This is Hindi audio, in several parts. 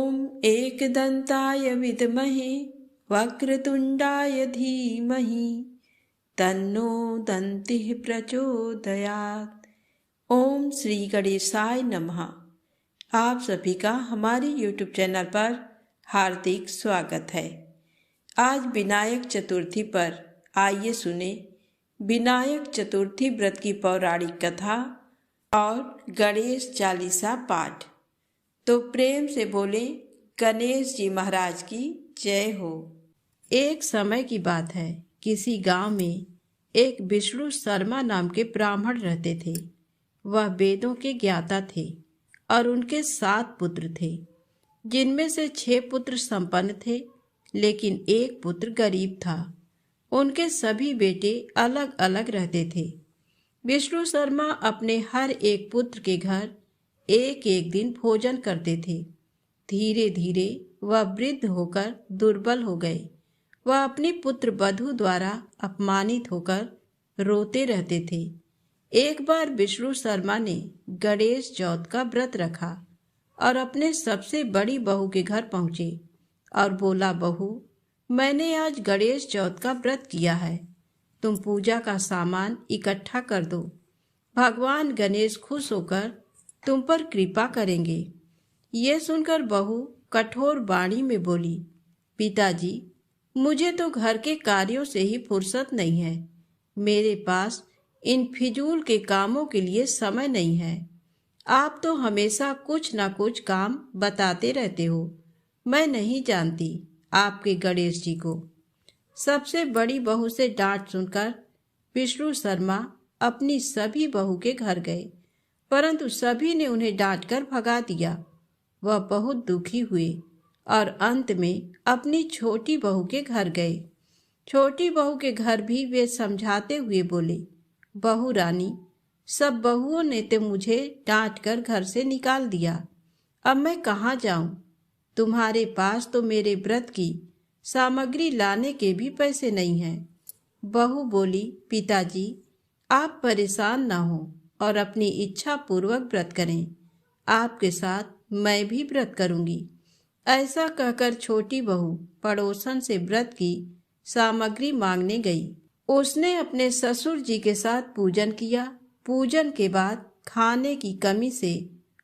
ॐ एकदन्ताय विद्महे वक्रतुण्डाय धीमहि तन्नो दन्तिः प्रचोदयात्। ओम श्री गणेशाय नमः। आप सभी का हमारे YouTube चैनल पर हार्दिक स्वागत है। आज विनायक चतुर्थी पर आइए सुने विनायक चतुर्थी व्रत की पौराणिक कथा और गणेश चालीसा पाठ। तो प्रेम से बोले गणेश जी महाराज की जय हो। एक समय की बात है, किसी गांव में एक विष्णु शर्मा नाम के ब्राह्मण रहते थे। वह वेदों के ज्ञाता थे और उनके 7 पुत्र थे, जिनमें से 6 पुत्र संपन्न थे, लेकिन एक पुत्र गरीब था। उनके सभी बेटे अलग अलग रहते थे। विष्णु शर्मा अपने हर एक पुत्र के घर एक एक दिन भोजन करते थे। धीरे धीरे वह वृद्ध होकर दुर्बल हो गए। वह अपनी पुत्र वधू द्वारा अपमानित होकर रोते रहते थे। एक बार विष्णु शर्मा ने गणेश चौथ का व्रत रखा और अपने सबसे बड़ी बहू के घर पहुंचे और बोला, बहू, मैंने आज गणेश चौथ का व्रत किया है। तुम पूजा का सामान इकट्ठा कर दो। भगवान गणेश खुश होकर तुम पर कृपा करेंगे। ये सुनकर बहू कठोर वाणी में बोली, पिताजी, मुझे तो घर के कार्यों से ही फुर्सत नहीं है। मेरे पास इन फिजूल के कामों के लिए समय नहीं है। आप तो हमेशा कुछ ना कुछ काम बताते रहते हो। मैं नहीं जानती आपके गणेश जी को। सबसे बड़ी बहू से डांट सुनकर विष्णु शर्मा अपनी सभी बहू के घर गए, परंतु सभी ने उन्हें डांटकर भगा दिया। वह बहुत दुखी हुए और अंत में अपनी छोटी बहू के घर गए। छोटी बहू के घर भी वे समझाते हुए बोले, बहू रानी, सब बहुओं ने तो मुझे डांटकर घर से निकाल दिया। अब मैं कहाँ जाऊं? तुम्हारे पास तो मेरे व्रत की सामग्री लाने के भी पैसे नहीं हैं। बहू बोली, पिताजी, आप परेशान ना हो और अपनी इच्छा पूर्वक व्रत करें। आपके साथ मैं भी व्रत करूंगी। ऐसा कहकर छोटी बहू पड़ोसन से व्रत की सामग्री मांगने गई। उसने अपने ससुर जी के साथ पूजन किया। पूजन के बाद खाने की कमी से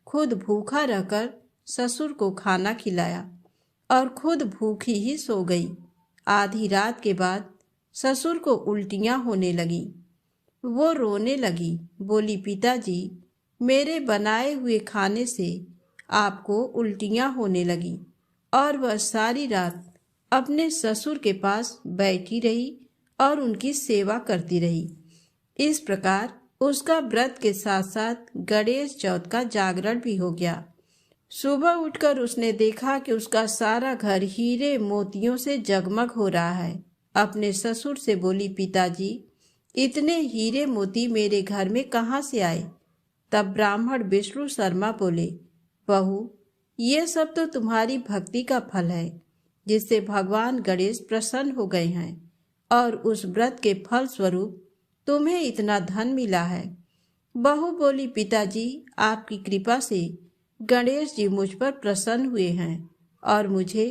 खुद भूखा रहकर ससुर को खाना खिलाया और खुद भूखी ही सो गई। आधी रात के बाद ससुर को उल्टियां होने लगी। वो रोने लगी, बोली, पिताजी, मेरे बनाए हुए खाने से आपको उल्टियां होने लगी। और वह सारी रात अपने ससुर के पास बैठी रही और उनकी सेवा करती रही। इस प्रकार उसका व्रत के साथ साथ गणेश चौथ का जागरण भी हो गया। सुबह उठकर उसने देखा कि उसका सारा घर हीरे मोतियों से जगमग हो रहा है। अपने ससुर से बोली, पिताजी, इतने हीरे मोती मेरे घर में कहाँ से आए? तब ब्राह्मण विष्णु शर्मा बोले, बहू, ये सब तो तुम्हारी भक्ति का फल है, जिससे भगवान गणेश प्रसन्न हो गए हैं और उस व्रत के फल स्वरूप तुम्हें इतना धन मिला है। बहू बोली, पिताजी, आपकी कृपा से गणेश जी मुझ पर प्रसन्न हुए हैं और मुझे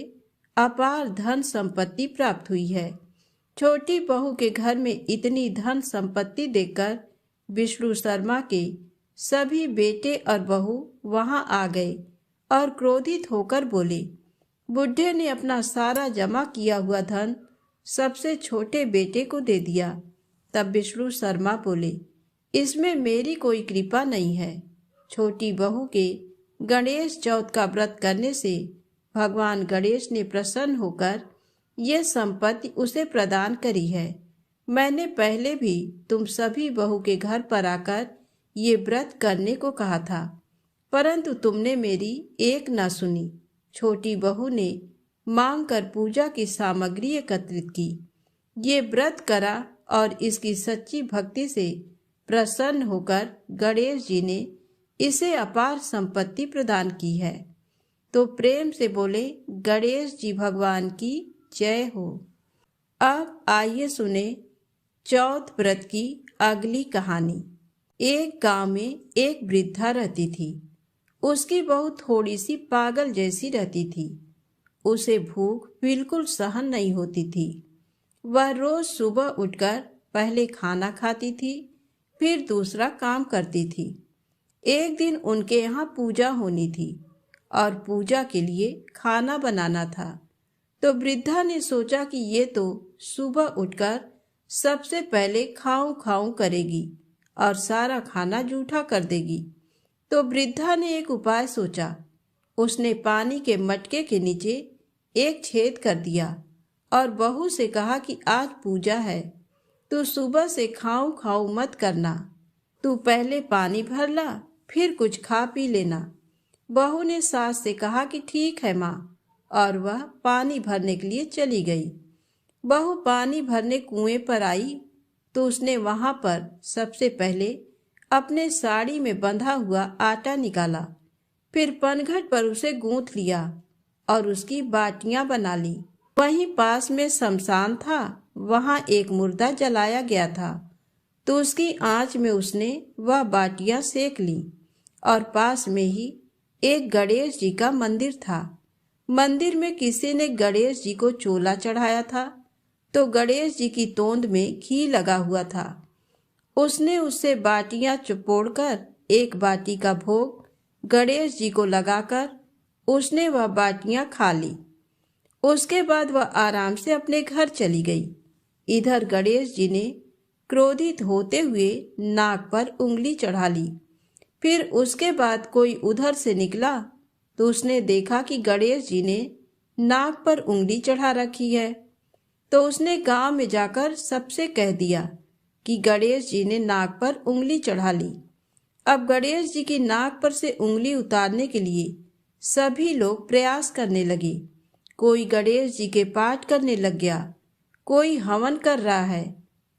अपार धन संपत्ति प्राप्त हुई है। छोटी बहू के घर में इतनी धन संपत्ति देखकर विष्णु शर्मा के सभी बेटे और बहू वहां आ गए और क्रोधित होकर बोले, बुढ़े ने अपना सारा जमा किया हुआ धन सबसे छोटे बेटे को दे दिया। तब विष्णु शर्मा बोले, इसमें मेरी कोई कृपा नहीं है। छोटी बहू के गणेश चौथ का व्रत करने से भगवान गणेश ने प्रसन्न होकर ये संपत्ति उसे प्रदान करी है। मैंने पहले भी तुम सभी बहू के घर पर आकर ये व्रत करने को कहा था, परंतु तुमने मेरी एक न सुनी। छोटी बहू ने मांग कर पूजा की सामग्री एकत्रित की, ये व्रत करा और इसकी सच्ची भक्ति से प्रसन्न होकर गणेश जी ने इसे अपार संपत्ति प्रदान की है। तो प्रेम से बोले, गणेश जी भगवान की जय हो। अब आइए सुने चौथ व्रत की अगली कहानी। एक गांव में एक वृद्धा रहती थी। उसकी बहू थोड़ी सी पागल जैसी रहती थी। उसे भूख बिल्कुल सहन नहीं होती थी। वह रोज सुबह उठकर पहले खाना खाती थी, फिर दूसरा काम करती थी। एक दिन उनके यहाँ पूजा होनी थी और पूजा के लिए खाना बनाना था। तो वृद्धा ने सोचा कि ये तो सुबह उठकर सबसे पहले खाऊं खाऊं करेगी और सारा खाना जूठा कर देगी। तो वृद्धा ने एक उपाय सोचा। उसने पानी के मटके के नीचे एक छेद कर दिया और बहू से कहा कि आज पूजा है, तू सुबह से खाऊं खाऊं मत करना। तू पहले पानी भर ला, फिर कुछ खा पी लेना। बहू ने सास से कहा कि ठीक है माँ, और वह पानी भरने के लिए चली गई। बहू पानी भरने कुएं पर आई तो उसने वहां पर सबसे पहले अपने साड़ी में बंधा हुआ आटा निकाला, फिर पनघट पर उसे गूंथ लिया और उसकी बाटियां बना ली। वहीं पास में शमशान था, वहां एक मुर्दा जलाया गया था, तो उसकी आंच में उसने वह बाटियां सेक ली। और पास में ही एक गणेश जी का मंदिर था। मंदिर में किसी ने गणेश जी को चोला चढ़ाया था, तो गणेश जी की तोंद में घी लगा हुआ था। उसने उससे बाटियां चुपोड़कर एक बाटी का भोग गणेश जी को लगाकर उसने वह बाटियां खा ली। उसके बाद वह आराम से अपने घर चली गई। इधर गणेश जी ने क्रोधित होते हुए नाक पर उंगली चढ़ा ली। फिर उसके बाद कोई उधर से निकला तो उसने देखा कि गणेश जी ने नाक पर उंगली चढ़ा रखी है। तो उसने गांव में जाकर सबसे कह दिया कि गणेश जी ने नाक पर उंगली चढ़ा ली। अब गणेश जी की नाक पर से उंगली उतारने के लिए सभी लोग प्रयास करने लगे। कोई गणेश जी के पाठ करने लग गया, कोई हवन कर रहा है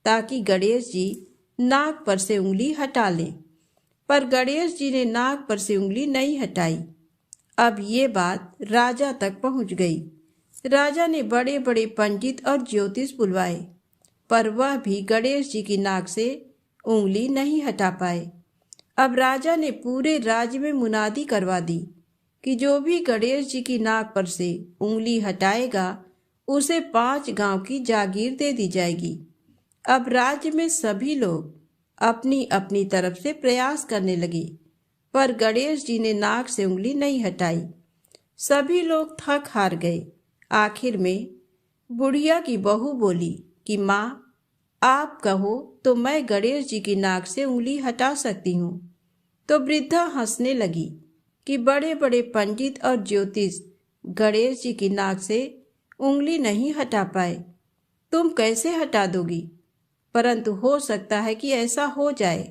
ताकि गणेश जी नाक पर से उंगली हटा लें, पर गणेश जी ने नाक पर से उंगली नहीं हटाई। अब ये बात राजा तक पहुंच गई। राजा ने बड़े बड़े पंडित और ज्योतिष बुलवाए, पर वह भी गणेश जी की नाक से उंगली नहीं हटा पाए। अब राजा ने पूरे राज्य में मुनादी करवा दी कि जो भी गणेश जी की नाक पर से उंगली हटाएगा उसे 5 गांव की जागीर दे दी जाएगी। अब राज्य में सभी लोग अपनी अपनी तरफ से प्रयास करने लगे, पर गणेश जी ने नाक से उंगली नहीं हटाई। सभी लोग थक हार गए। आखिर में बुढ़िया की बहू बोली कि माँ, आप कहो तो मैं गणेश जी की नाक से उंगली हटा सकती हूँ। तो वृद्धा हंसने लगी कि बड़े बड़े पंडित और ज्योतिष गणेश जी की नाक से उंगली नहीं हटा पाए, तुम कैसे हटा दोगी? परंतु हो सकता है कि ऐसा हो जाए।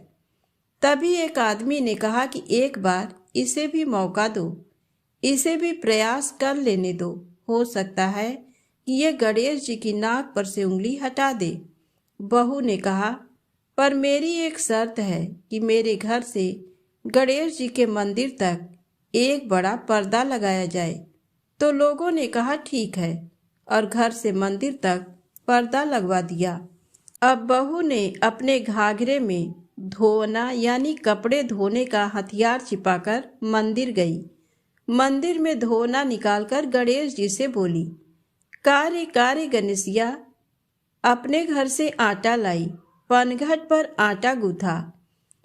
तभी एक आदमी ने कहा कि एक बार इसे भी मौका दो, इसे भी प्रयास कर लेने दो, हो सकता है कि ये गणेश जी की नाक पर से उंगली हटा दे। बहू ने कहा, पर मेरी एक शर्त है कि मेरे घर से गणेश जी के मंदिर तक एक बड़ा पर्दा लगाया जाए। तो लोगों ने कहा ठीक है, और घर से मंदिर तक पर्दा लगवा दिया। अब बहू ने अपने घाघरे में धोना यानी कपड़े धोने का हथियार छिपाकर मंदिर गई। मंदिर में धोना निकालकर गणेश जी से बोली, कार्य कार्य गणेशिया। अपने घर से आटा लाई, पनघट पर आटा गूथा,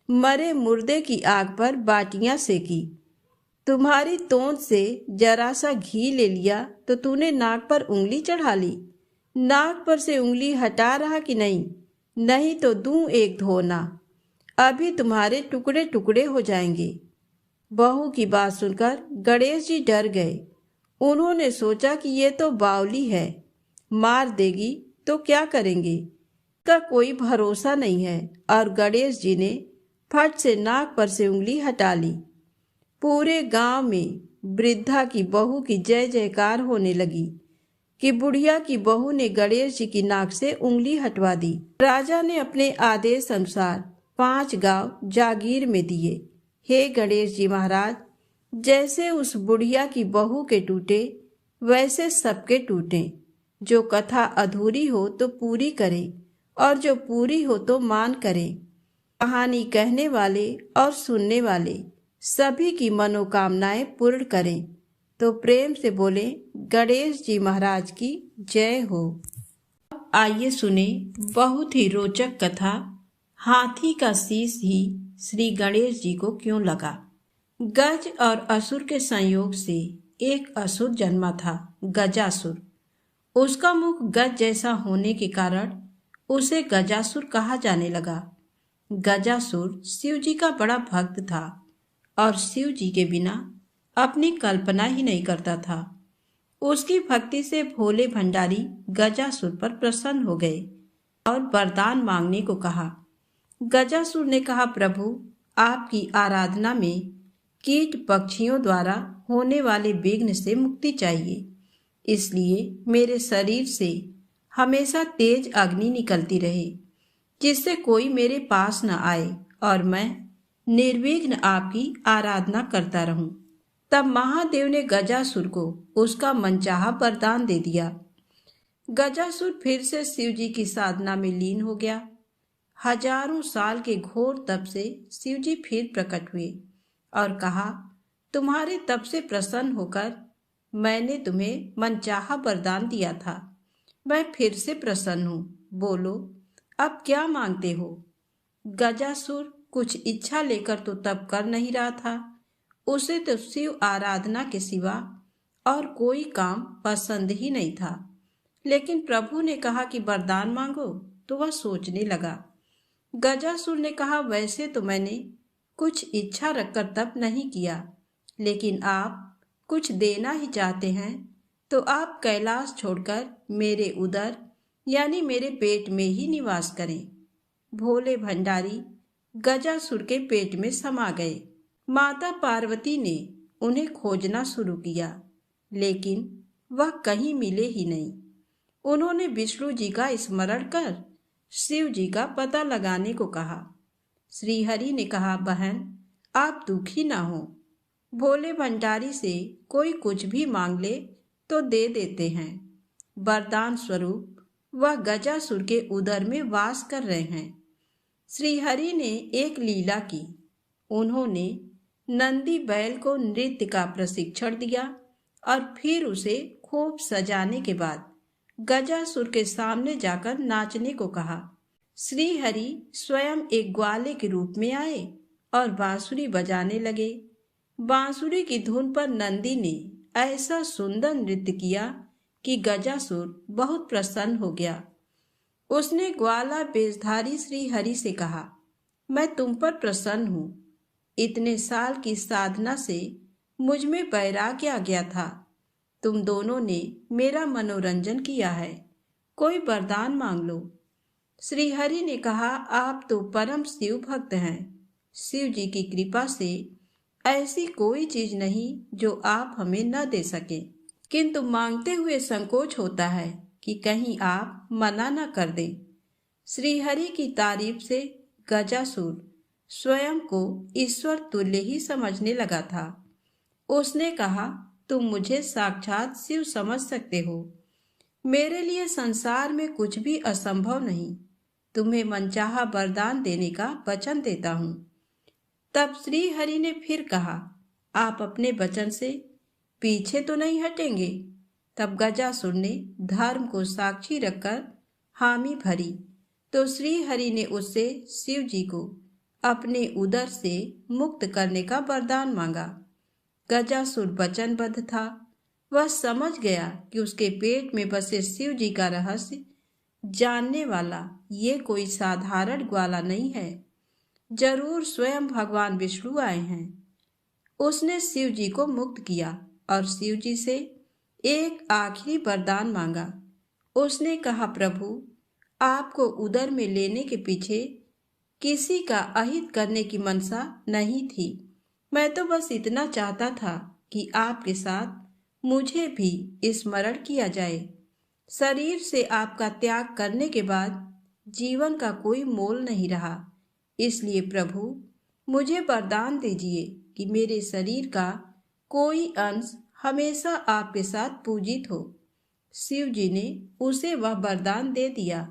मरे मुर्दे की आग पर बाटियां सेकी, तुम्हारी तोंद से जरा सा घी ले लिया तो तूने नाक पर उंगली चढ़ा ली। नाक पर से उंगली हटा रहा कि नहीं? नहीं तो दूं एक धोना, अभी तुम्हारे टुकड़े टुकड़े हो जाएंगे। बहू की बात सुनकर गणेश जी डर गए। उन्होंने सोचा कि ये तो बावली है, मार देगी तो क्या करेंगे, का कोई भरोसा नहीं है। और गणेश जी ने फट से नाक पर से उंगली हटा ली। पूरे गांव में वृद्धा की बहू की जय जयकार होने लगी कि बुढ़िया की बहू ने गणेश जी की नाक से उंगली हटवा दी। राजा ने अपने आदेश अनुसार 5 गांव जागीर में दिए। हे गणेश जी महाराज, जैसे उस बुढ़िया की बहू के टूटे वैसे सबके टूटे। जो कथा अधूरी हो तो पूरी करें, और जो पूरी हो तो मान करें। कहानी कहने वाले और सुनने वाले सभी की मनोकामनाएं पूर्ण करें। तो प्रेम से बोले गणेश जी महाराज की जय हो। आइए सुने बहुत ही रोचक कथा, हाथी का शीश ही श्री गणेश जी को क्यों लगा। गज और असुर के संयोग से एक असुर जन्मा था, गजासुर। उसका मुख गज जैसा होने के कारण उसे गजासुर कहा जाने लगा। गजासुर शिव जी का बड़ा भक्त था और शिव जी के बिना अपनी कल्पना ही नहीं करता था। उसकी भक्ति से भोले भंडारी गजासुर पर प्रसन्न हो गए और वरदान मांगने को कहा। गजासुर ने कहा, प्रभु आपकी आराधना में कीट पक्षियों द्वारा होने वाले विघ्न से मुक्ति चाहिए, इसलिए मेरे शरीर से हमेशा तेज अग्नि निकलती रहे, जिससे कोई मेरे पास न आए और मैं निर्विघ्न आपकी आराधना करता रहूं। तब महादेव ने गजासुर को उसका मनचाहा वरदान दे दिया। गजासुर फिर से शिव जी की साधना में लीन हो गया। हजारों साल के घोर तप से शिव जी फिर प्रकट हुए और कहा, तुम्हारे तप से प्रसन्न होकर मैंने तुम्हें मनचाहा वरदान दिया था। मैं फिर से प्रसन्न हूँ, बोलो अब क्या मांगते हो। गजासुर कुछ इच्छा लेकर तो तप कर नहीं रहा था, उसे तो शिव आराधना के सिवा और कोई काम पसंद ही नहीं था। लेकिन प्रभु ने कहा कि वरदान मांगो, तो वह सोचने लगा। गजासुर ने कहा, वैसे तो मैंने कुछ इच्छा रखकर तप नहीं किया, लेकिन आप कुछ देना ही चाहते हैं तो आप कैलाश छोड़कर मेरे उदर यानी मेरे पेट में ही निवास करें। भोले भंडारी गजासुर के पेट में समा गए। माता पार्वती ने उन्हें खोजना शुरू किया, लेकिन वह कहीं मिले ही नहीं। उन्होंने विष्णु जी का स्मरण कर शिव जी का पता लगाने को कहा। श्री हरि ने कहा, बहन आप दुखी ना हो, भोले भंडारी से कोई कुछ भी मांग ले तो दे देते हैं। वरदान स्वरूप वह गजासुर के उदर में वास कर रहे हैं। श्री हरि ने एक लीला की। उन्होंने नंदी बैल को नृत्य का प्रशिक्षण दिया और फिर उसे खूब सजाने के बाद गजासुर के सामने जाकर नाचने को कहा। श्री हरि स्वयं एक ग्वाले के रूप में आए और बांसुरी बजाने लगे। बांसुरी की धुन पर नंदी ने ऐसा सुंदर नृत्य किया कि गजासुर बहुत प्रसन्न हो गया। उसने ग्वाला वेशधारी श्री हरि से कहा, मैं तुम पर प्रसन्न हूँ। इतने साल की साधना से मुझ में वैराग्य आ गया था। तुम दोनों ने मेरा मनोरंजन किया है, कोई वरदान मांग लो। श्री हरि ने कहा, आप तो परम शिव भक्त हैं। शिव जी की कृपा से ऐसी कोई चीज नहीं जो आप हमें न दे सके, किंतु मांगते हुए संकोच होता है कि कहीं आप मना न कर दें। श्री हरि की तारीफ से गजासुर स्वयं को ईश्वर तुल्य ही समझने लगा था। उसने कहा, तुम मुझे साक्षात शिव समझ सकते हो, मेरे लिए संसार में कुछ भी असंभव नहीं। तुम्हें मनचाहा वरदान देने का वचन देता हूँ। तब श्री हरि ने फिर कहा, आप अपने वचन से पीछे तो नहीं हटेंगे। तब गजासुर ने धर्म को साक्षी रखकर हामी भरी तो श्री हरि ने उससे शिव जी को अपने उदर से मुक्त करने का वरदान मांगा। गजासुर वचनबद्ध था। वह समझ गया कि उसके पेट में बसे शिव जी का रहस्य जानने वाला ये कोई साधारण ग्वाला नहीं है, जरूर स्वयं भगवान विष्णु आए हैं। उसने शिव जी को मुक्त किया और शिव जी से एक आखिरी वरदान मांगा। उसने कहा, प्रभु आपको उदर में लेने के पीछे किसी का अहित करने की मनसा नहीं थी। मैं तो बस इतना चाहता था कि आपके साथ मुझे भी स्मरण किया जाए। शरीर से आपका त्याग करने के बाद जीवन का कोई मोल नहीं रहा। इसलिए प्रभु मुझे वरदान दीजिए कि मेरे शरीर का कोई अंश हमेशा आपके साथ पूजित हो। शिव जी ने उसे वह वरदान दे दिया।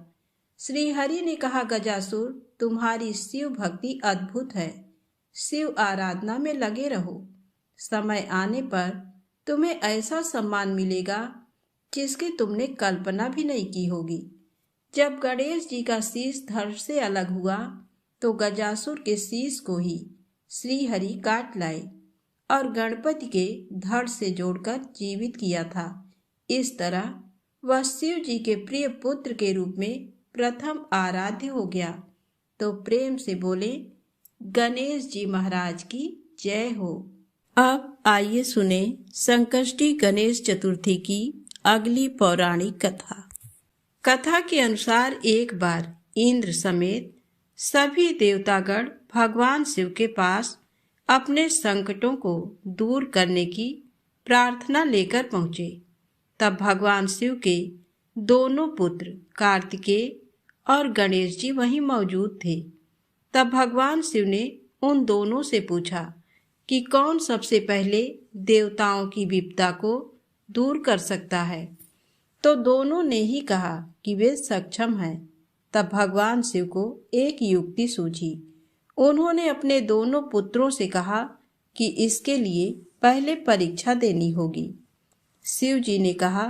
श्री हरि ने कहा, गजासुर तुम्हारी शिव भक्ति अद्भुत है, शिव आराधना में लगे रहो। समय आने पर तुम्हें ऐसा सम्मान मिलेगा जिसकी तुमने कल्पना भी नहीं की होगी। जब गणेश जी का शीश धड़ से अलग हुआ तो गजासुर के शीश को ही श्री हरि काट लाए और गणपति के धड़ से जोड़कर जीवित किया था। इस तरह वह शिव जी के प्रिय पुत्र के रूप में प्रथम आराध्य हो गया। तो प्रेम से बोले गणेश जी महाराज की जय हो। अब आइए सुने संकष्टी गणेश चतुर्थी की अगली पौराणिक कथा। कथा के अनुसार एक बार इंद्र समेत सभी देवतागण भगवान शिव के पास अपने संकटों को दूर करने की प्रार्थना लेकर पहुंचे। तब भगवान शिव के दोनों पुत्र कार्तिकेय और गणेश जी वहीं मौजूद थे। तब भगवान शिव ने उन दोनों से पूछा कि कौन सबसे पहले देवताओं की विपदा को दूर कर सकता है। तो दोनों ने ही कहा कि वे सक्षम हैं। तब भगवान शिव को एक युक्ति सूझी। उन्होंने अपने दोनों पुत्रों से कहा कि इसके लिए पहले परीक्षा देनी होगी। शिव जी ने कहा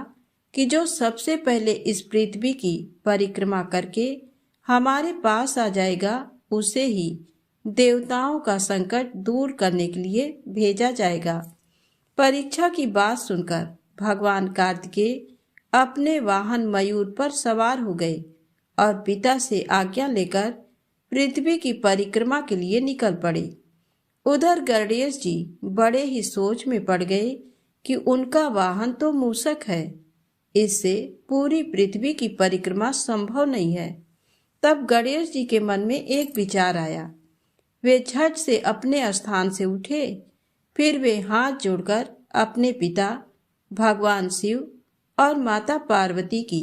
कि जो सबसे पहले इस पृथ्वी की परिक्रमा करके हमारे पास आ जाएगा उसे ही देवताओं का संकट दूर करने के लिए भेजा जाएगा। परीक्षा की बात सुनकर भगवान कार्तिकेय अपने वाहन मयूर पर सवार हो गए और पिता से आज्ञा लेकर पृथ्वी की परिक्रमा के लिए निकल पड़े। उधर गणेश जी बड़े ही सोच में पड़ गए कि उनका वाहन तो मूषक है, इससे पूरी पृथ्वी की परिक्रमा संभव नहीं है। तब गणेश जी के मन में एक विचार आया। वे झट से अपने स्थान से उठे। फिर वे हाथ जोड़कर अपने पिता भगवान शिव और माता पार्वती की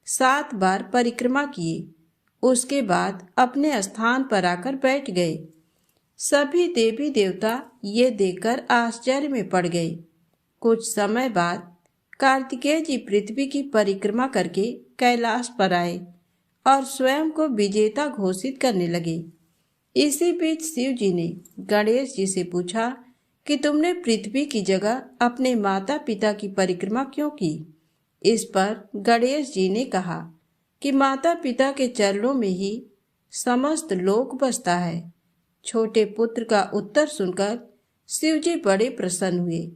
7 बार परिक्रमा किए। उसके बाद अपने स्थान पर आकर बैठ गए। सभी देवी देवता ये देखकर आश्चर्य में पड़ गए। कुछ समय बाद कार्तिकेय जी पृथ्वी की परिक्रमा करके कैलाश पर आए और स्वयं को विजेता घोषित करने लगे। इसी बीच शिव जी ने गणेश जी से पूछा कि तुमने पृथ्वी की जगह अपने माता पिता की परिक्रमा क्यों की। इस पर गणेश जी ने कहा कि माता पिता के चरणों में ही समस्त लोक बसता है। छोटे पुत्र का उत्तर सुनकर शिव जी बड़े प्रसन्न हुए।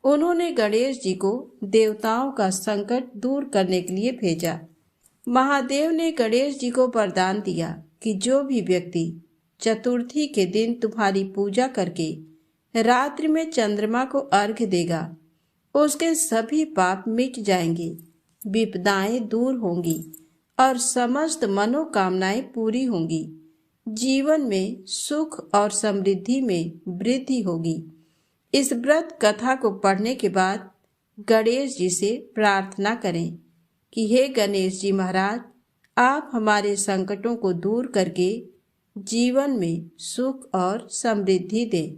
उन्होंने गणेश जी को देवताओं का संकट दूर करने के लिए भेजा। महादेव ने गणेश जी को वरदान दिया कि जो भी व्यक्ति चतुर्थी के दिन तुम्हारी पूजा करके रात्रि में चंद्रमा को अर्घ्य देगा उसके सभी पाप मिट जाएंगे, विपदाएं दूर होंगी और समस्त मनोकामनाएं पूरी होंगी। जीवन में सुख और समृद्धि में वृद्धि होगी। इस व्रत कथा को पढ़ने के बाद गणेश जी से प्रार्थना करें कि हे गणेश जी महाराज, आप हमारे संकटों को दूर करके जीवन में सुख और समृद्धि दें।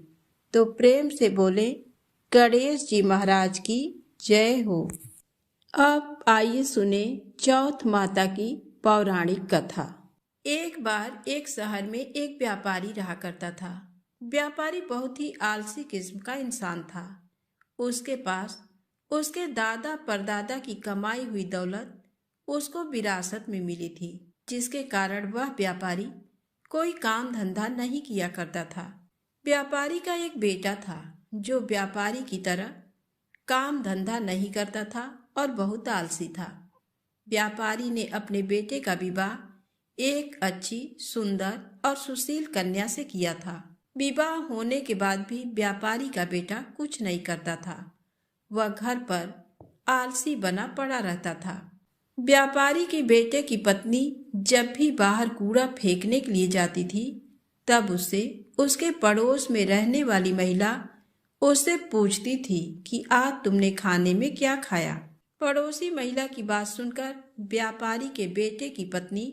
तो प्रेम से बोले गणेश जी महाराज की जय हो। अब आइए सुने चौथ माता की पौराणिक कथा। एक बार एक शहर में एक व्यापारी रहा करता था। व्यापारी बहुत ही आलसी किस्म का इंसान था। उसके पास उसके दादा परदादा की कमाई हुई दौलत उसको विरासत में मिली थी, जिसके कारण वह व्यापारी कोई काम धंधा नहीं किया करता था। व्यापारी का एक बेटा था जो व्यापारी की तरह काम धंधा नहीं करता था और बहुत आलसी था। व्यापारी ने अपने बेटे का विवाह एक अच्छी, सुंदर और सुशील कन्या से किया था। विवाह होने के बाद भी व्यापारी का बेटा कुछ नहीं करता था। वह घर पर आलसी बना पड़ा रहता था। व्यापारी के बेटे की पत्नी जब भी बाहर कूड़ा फेंकने के लिए जाती थी, तब उससे उसके पड़ोस में रहने वाली महिला उससे पूछती थी कि आज तुमने खाने में क्या खाया। पड़ोसी महिला की बात सुनकर व्यापारी के बेटे की पत्नी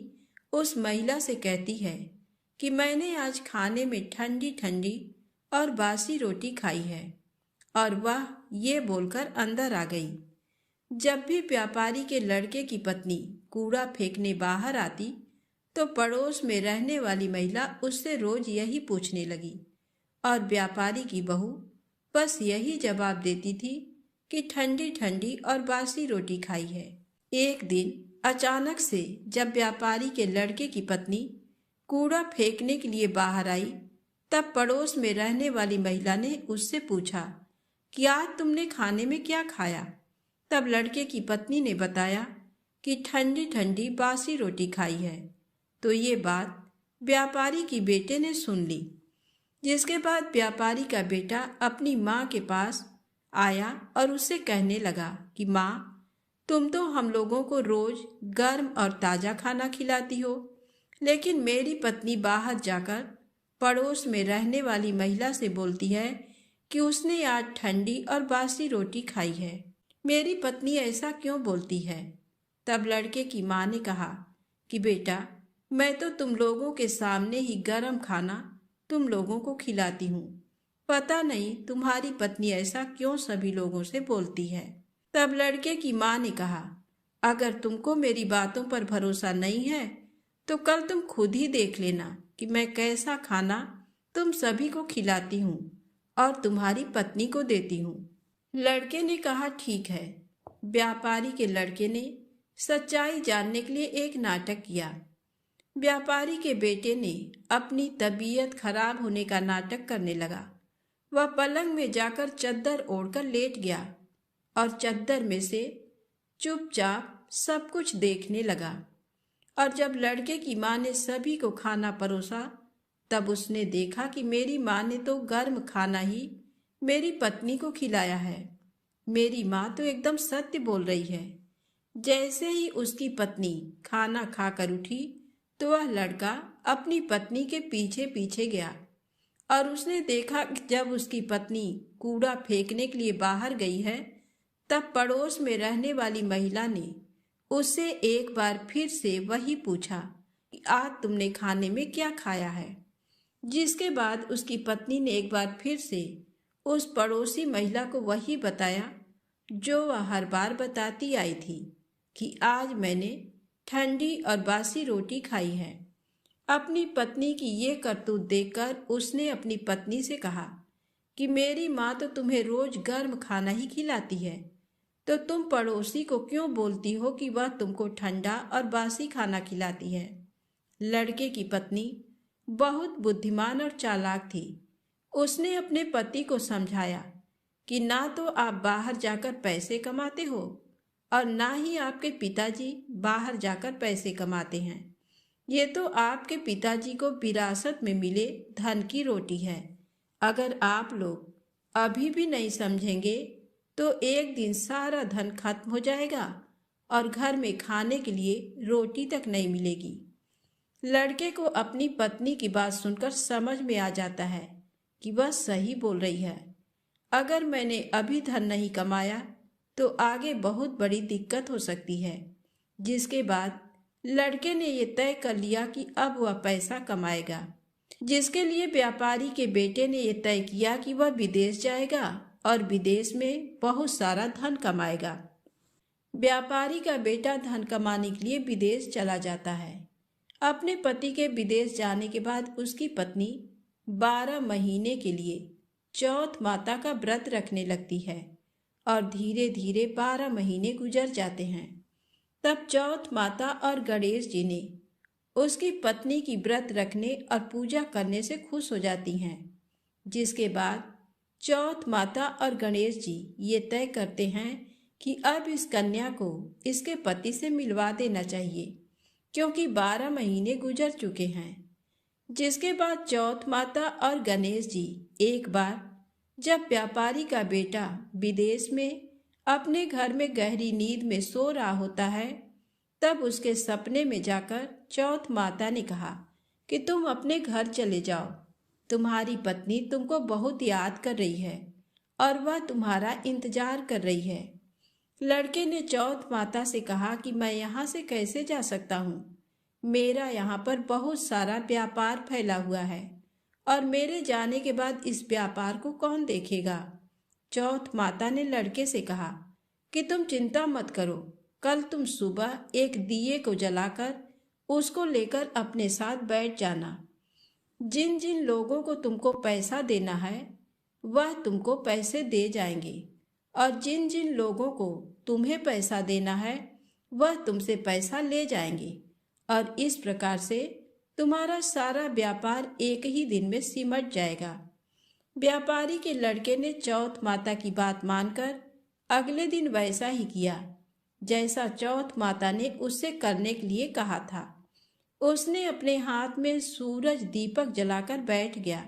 उस महिला से कहती है कि मैंने आज खाने में ठंडी ठंडी और बासी रोटी खाई है, और वह ये बोलकर अंदर आ गई। जब भी व्यापारी के लड़के की पत्नी कूड़ा फेंकने बाहर आती तो पड़ोस में रहने वाली महिला उससे रोज यही पूछने लगी, और व्यापारी की बहू बस यही जवाब देती थी कि ठंडी ठंडी और बासी रोटी खाई है। एक दिन अचानक से जब व्यापारी के लड़के की पत्नी कूड़ा फेंकने के लिए बाहर आई, तब पड़ोस में रहने वाली महिला ने उससे पूछा कि आज तुमने खाने में क्या खाया। तब लड़के की पत्नी ने बताया कि ठंडी ठंडी बासी रोटी खाई है। तो ये बात व्यापारी की बेटे ने सुन ली, जिसके बाद व्यापारी का बेटा अपनी माँ के पास आया और उससे कहने लगा कि माँ, तुम तो हम लोगों को रोज गर्म और ताज़ा खाना खिलाती हो, लेकिन मेरी पत्नी बाहर जाकर पड़ोस में रहने वाली महिला से बोलती है कि उसने आज ठंडी और बासी रोटी खाई है। मेरी पत्नी ऐसा क्यों बोलती है? तब लड़के की माँ ने कहा कि बेटा, मैं तो तुम लोगों के सामने ही गर्म खाना तुम लोगों को खिलाती हूँ। पता नहीं तुम्हारी पत्नी ऐसा क्यों सभी लोगों से बोलती है। तब लड़के की माँ ने कहा, अगर तुमको मेरी बातों पर भरोसा नहीं है तो कल तुम खुद ही देख लेना कि मैं कैसा खाना तुम सभी को खिलाती हूँ और तुम्हारी पत्नी को देती हूँ। लड़के ने कहा, ठीक है। व्यापारी के लड़के ने सच्चाई जानने के लिए एक नाटक किया। व्यापारी के बेटे ने अपनी तबीयत खराब होने का नाटक करने लगा। वह पलंग में जाकर चद्दर ओढ़कर लेट गया और चद्दर में से चुपचाप सब कुछ देखने लगा। और जब लड़के की माँ ने सभी को खाना परोसा, तब उसने देखा कि मेरी माँ ने तो गर्म खाना ही मेरी पत्नी को खिलाया है। मेरी माँ तो एकदम सत्य बोल रही है। जैसे ही उसकी पत्नी खाना खाकर उठी तो वह लड़का अपनी पत्नी के पीछे पीछे गया और उसने देखा कि जब उसकी पत्नी कूड़ा फेंकने के लिए बाहर गई है, तब पड़ोस में रहने वाली महिला ने उससे एक बार फिर से वही पूछा कि आज तुमने खाने में क्या खाया है। जिसके बाद उसकी पत्नी ने एक बार फिर से उस पड़ोसी महिला को वही बताया जो वह हर बार बताती आई थी कि आज मैंने ठंडी और बासी रोटी खाई है। अपनी पत्नी की ये करतूत देखकर उसने अपनी पत्नी से कहा कि मेरी माँ तो तुम्हें रोज गर्म खाना ही खिलाती है, तो तुम पड़ोसी को क्यों बोलती हो कि वह तुमको ठंडा और बासी खाना खिलाती है। लड़के की पत्नी बहुत बुद्धिमान और चालाक थी। उसने अपने पति को समझाया कि ना तो आप बाहर जाकर पैसे कमाते हो और ना ही आपके पिताजी बाहर जाकर पैसे कमाते हैं। ये तो आपके पिताजी को विरासत में मिले धन की रोटी है। अगर आप लोग अभी भी नहीं समझेंगे तो एक दिन सारा धन खत्म हो जाएगा और घर में खाने के लिए रोटी तक नहीं मिलेगी। लड़के को अपनी पत्नी की बात सुनकर समझ में आ जाता है कि वह सही बोल रही है। अगर मैंने अभी धन नहीं कमाया तो आगे बहुत बड़ी दिक्कत हो सकती है। जिसके बाद लड़के ने ये तय कर लिया कि अब वह पैसा कमाएगा, जिसके लिए व्यापारी के बेटे ने ये तय किया कि वह विदेश जाएगा और विदेश में बहुत सारा धन कमाएगा। व्यापारी का बेटा धन कमाने के लिए विदेश चला जाता है। अपने पति के विदेश जाने के बाद उसकी पत्नी 12 महीने के लिए चौथ माता का व्रत रखने लगती है और धीरे धीरे 12 महीने गुजर जाते हैं। तब चौथ माता और गणेश जी ने उसकी पत्नी की व्रत रखने और पूजा करने से खुश हो जाती हैं। जिसके बाद चौथ माता और गणेश जी ये तय करते हैं कि अब इस कन्या को इसके पति से मिलवा देना चाहिए, क्योंकि 12 महीने गुजर चुके हैं। जिसके बाद चौथ माता और गणेश जी एक बार जब व्यापारी का बेटा विदेश में अपने घर में गहरी नींद में सो रहा होता है, तब उसके सपने में जाकर चौथ माता ने कहा कि तुम अपने घर चले जाओ, तुम्हारी पत्नी तुमको बहुत याद कर रही है और वह तुम्हारा इंतजार कर रही है। लड़के ने चौथ माता से कहा कि मैं यहाँ से कैसे जा सकता हूँ, मेरा यहाँ पर बहुत सारा व्यापार फैला हुआ है और मेरे जाने के बाद इस व्यापार को कौन देखेगा। चौथ माता ने लड़के से कहा कि तुम चिंता मत करो, कल तुम सुबह एक दिए को जलाकर उसको लेकर अपने साथ बैठ जाना। जिन जिन लोगों को तुमको पैसा देना है वह तुमको पैसे दे जाएंगे, और जिन जिन लोगों को तुम्हें पैसा देना है वह तुमसे पैसा ले जाएंगे, और इस प्रकार से तुम्हारा सारा व्यापार एक ही दिन में सिमट जाएगा। व्यापारी के लड़के ने चौथ माता की बात मानकर अगले दिन वैसा ही किया जैसा चौथ माता ने उससे करने के लिए कहा था। उसने अपने हाथ में सूरज दीपक जलाकर बैठ गया,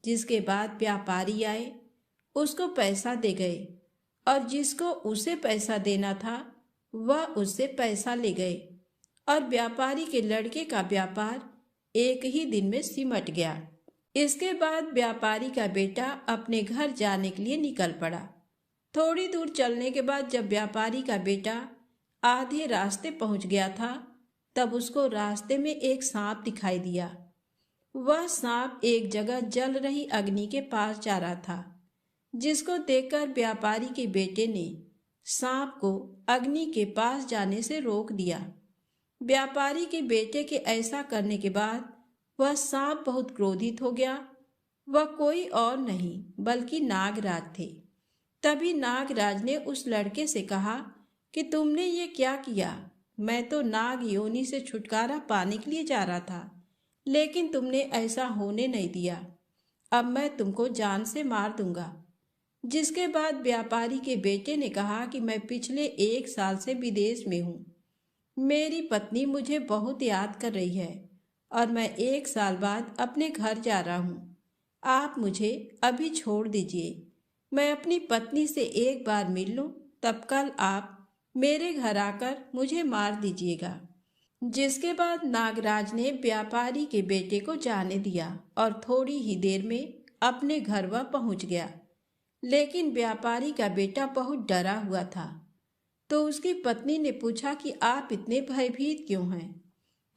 जिसके बाद व्यापारी आए, उसको पैसा दे गए, और जिसको उसे पैसा देना था वह उससे पैसा ले गए, और व्यापारी के लड़के का व्यापार एक ही दिन में सिमट गया। इसके बाद व्यापारी का बेटा अपने घर जाने के लिए निकल पड़ा। थोड़ी दूर चलने के बाद जब व्यापारी का बेटा आधे रास्ते पहुंच गया था, तब उसको रास्ते में एक सांप दिखाई दिया। वह सांप एक जगह जल रही अग्नि के पास जा रहा था, जिसको देखकर व्यापारी के बेटे ने सांप को अग्नि के पास जाने से रोक दिया। व्यापारी के बेटे के ऐसा करने के बाद वह सांप बहुत क्रोधित हो गया। वह कोई और नहीं बल्कि नागराज थे। तभी नागराज ने उस लड़के से कहा कि तुमने ये क्या किया? मैं तो नाग योनि से छुटकारा पाने के लिए जा रहा था, लेकिन तुमने ऐसा होने नहीं दिया। अब मैं तुमको जान से मार दूंगा। जिसके बाद व्यापारी के बेटे ने कहा कि मैं पिछले 1 साल से विदेश में हूँ। मेरी पत्नी मुझे बहुत याद कर रही है और मैं 1 साल बाद अपने घर जा रहा हूँ। आप मुझे अभी छोड़ दीजिए। मैं अपनी पत्नी से एक बार मिल लूँ, तब कल आप मेरे घर आकर मुझे मार दीजिएगा। जिसके बाद नागराज ने व्यापारी के बेटे को जाने दिया और थोड़ी ही देर में अपने घर वह पहुँच गया। लेकिन व्यापारी का बेटा बहुत डरा हुआ था, तो उसकी पत्नी ने पूछा कि आप इतने भयभीत क्यों हैं?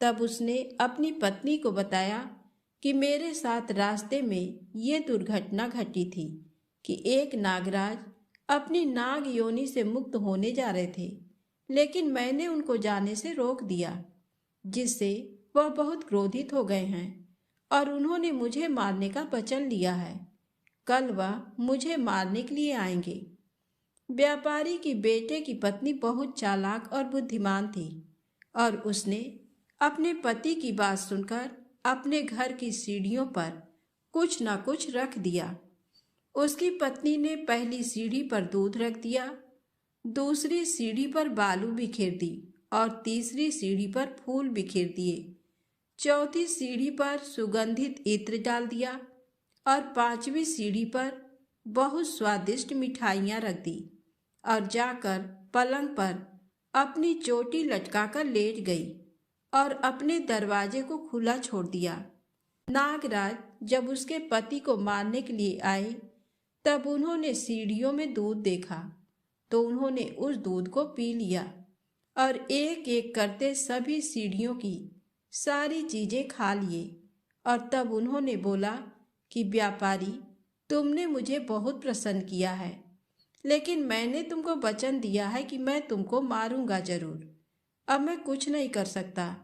तब उसने अपनी पत्नी को बताया कि मेरे साथ रास्ते में ये दुर्घटना घटी थी कि एक नागराज अपनी नाग योनि से मुक्त होने जा रहे थे, लेकिन मैंने उनको जाने से रोक दिया, जिससे वह बहुत क्रोधित हो गए हैं और उन्होंने मुझे मारने का वचन लिया है। कल वह मुझे मारने के लिए आएंगे। व्यापारी की बेटे की पत्नी बहुत चालाक और बुद्धिमान थी और उसने अपने पति की बात सुनकर अपने घर की सीढ़ियों पर कुछ न कुछ रख दिया। उसकी पत्नी ने पहली सीढ़ी पर दूध रख दिया, दूसरी सीढ़ी पर बालू बिखेर दी और तीसरी सीढ़ी पर फूल बिखेर दिए। चौथी सीढ़ी पर सुगंधित इत्र डाल दिया और 5वीं सीढ़ी पर बहुत स्वादिष्ट मिठाइयाँ रख दी और जाकर पलंग पर अपनी चोटी लटकाकर लेट गई और अपने दरवाजे को खुला छोड़ दिया। नागराज जब उसके पति को मारने के लिए आए, तब उन्होंने सीढ़ियों में दूध देखा, तो उन्होंने उस दूध को पी लिया और एक एक करते सभी सीढ़ियों की सारी चीजें खा लिए। और तब उन्होंने बोला कि व्यापारी, तुमने मुझे बहुत प्रसन्न किया है, लेकिन मैंने तुमको वचन दिया है कि मैं तुमको मारूंगा जरूर। अब मैं कुछ नहीं कर सकता,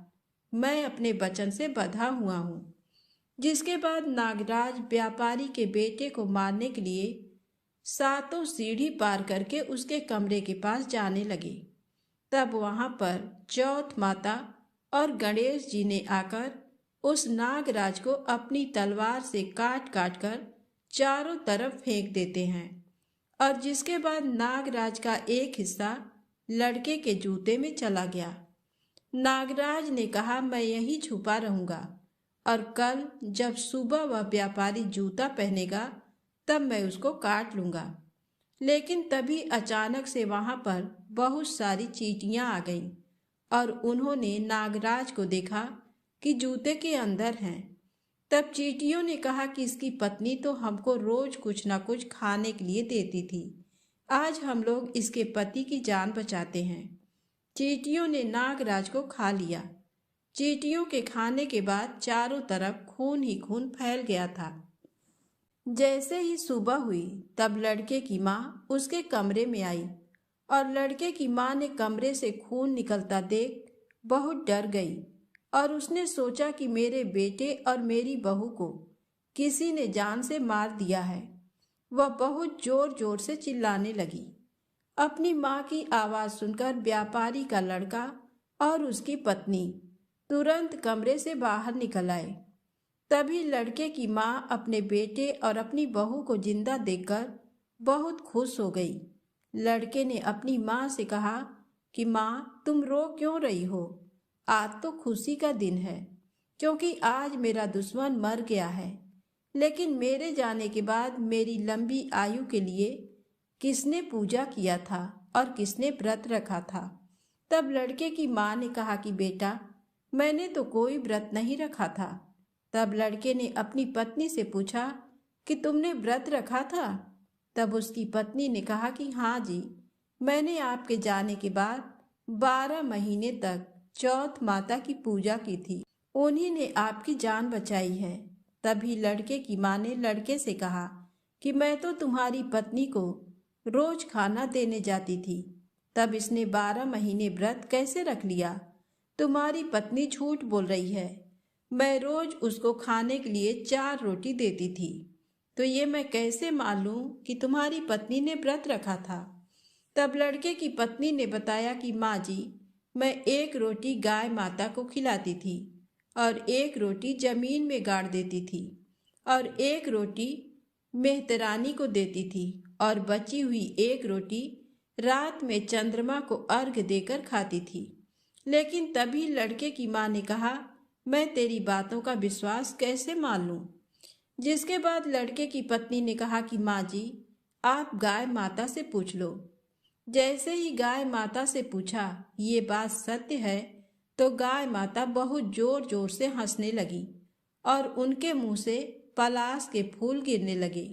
मैं अपने वचन से बंधा हुआ हूँ। जिसके बाद नागराज व्यापारी के बेटे को मारने के लिए 7 सीढ़ी पार करके उसके कमरे के पास जाने लगे। तब वहां पर चौथ माता और गणेश जी ने आकर उस नागराज को अपनी तलवार से काट काट कर चारों तरफ फेंक देते हैं, और जिसके बाद नागराज का एक हिस्सा लड़के के जूते में चला गया। नागराज ने कहा, मैं यहीं छुपा रहूंगा और कल जब सुबह वह व्यापारी जूता पहनेगा तब मैं उसको काट लूंगा। लेकिन तभी अचानक से वहां पर बहुत सारी चींटियां आ गईं और उन्होंने नागराज को देखा कि जूते के अंदर हैं। तब चींटियों ने कहा कि इसकी पत्नी तो हमको रोज कुछ ना कुछ खाने के लिए देती थी, आज हम लोग इसके पति की जान बचाते हैं। चींटियों ने नागराज को खा लिया। चींटियों के खाने के बाद चारों तरफ खून ही खून फैल गया था। जैसे ही सुबह हुई तब लड़के की माँ उसके कमरे में आई और लड़के की माँ ने कमरे से खून निकलता देख बहुत डर गई और उसने सोचा कि मेरे बेटे और मेरी बहू को किसी ने जान से मार दिया है। वह बहुत जोर जोर से चिल्लाने लगी। अपनी माँ की आवाज़ सुनकर व्यापारी का लड़का और उसकी पत्नी तुरंत कमरे से बाहर निकल आए। तभी लड़के की माँ अपने बेटे और अपनी बहू को जिंदा देखकर बहुत खुश हो गई। लड़के ने अपनी माँ से कहा कि माँ, तुम रो क्यों रही हो? आज तो खुशी का दिन है, क्योंकि आज मेरा दुश्मन मर गया है। लेकिन मेरे जाने के बाद मेरी लंबी आयु के लिए किसने पूजा किया था और किसने व्रत रखा था? तब लड़के की माँ ने कहा कि बेटा, मैंने तो कोई व्रत नहीं रखा था। तब लड़के ने अपनी पत्नी से पूछा कि तुमने व्रत रखा था? तब उसकी पत्नी ने कहा कि हाँ जी, मैंने आपके जाने के बाद 12 महीने तक चौथ माता की पूजा की थी। उन्हीं ने आपकी जान बचाई है। तभी लड़के की माँ ने लड़के से कहा कि मैं तो तुम्हारी पत्नी को रोज खाना देने जाती थी, तब इसने 12 महीने व्रत कैसे रख लिया? तुम्हारी पत्नी झूठ बोल रही है। मैं रोज उसको खाने के लिए 4 रोटी देती थी, तो ये मैं कैसे मान लूं कि तुम्हारी पत्नी ने व्रत रखा था? तब लड़के की पत्नी ने बताया कि माँ जी, मैं 1 रोटी गाय माता को खिलाती थी और 1 रोटी जमीन में गाड़ देती थी और 1 रोटी मेहतरानी को देती थी और बची हुई 1 रोटी रात में चंद्रमा को अर्घ देकर खाती थी। लेकिन तभी लड़के की माँ ने कहा, मैं तेरी बातों का विश्वास कैसे मान लूं? जिसके बाद लड़के की पत्नी ने कहा कि माँ जी, आप गाय माता से पूछ लो। जैसे ही गाय माता से पूछा ये बात सत्य है, तो गाय माता बहुत जोर जोर से हंसने लगी और उनके मुंह से पलाश के फूल गिरने लगे,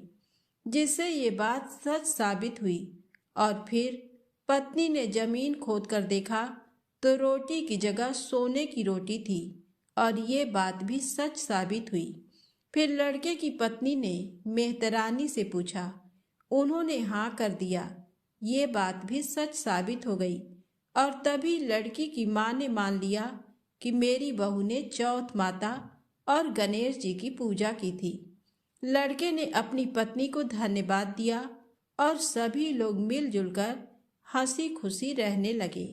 जिससे ये बात सच साबित हुई। और फिर पत्नी ने जमीन खोद कर देखा तो रोटी की जगह सोने की रोटी थी और ये बात भी सच साबित हुई। फिर लड़के की पत्नी ने मेहतरानी से पूछा, उन्होंने हाँ कर दिया। ये बात भी सच साबित हो गई और तभी लड़की की माँ ने मान लिया कि मेरी बहू ने चौथ माता और गणेश जी की पूजा की थी। लड़के ने अपनी पत्नी को धन्यवाद दिया और सभी लोग मिलजुल कर हंसी खुशी रहने लगे।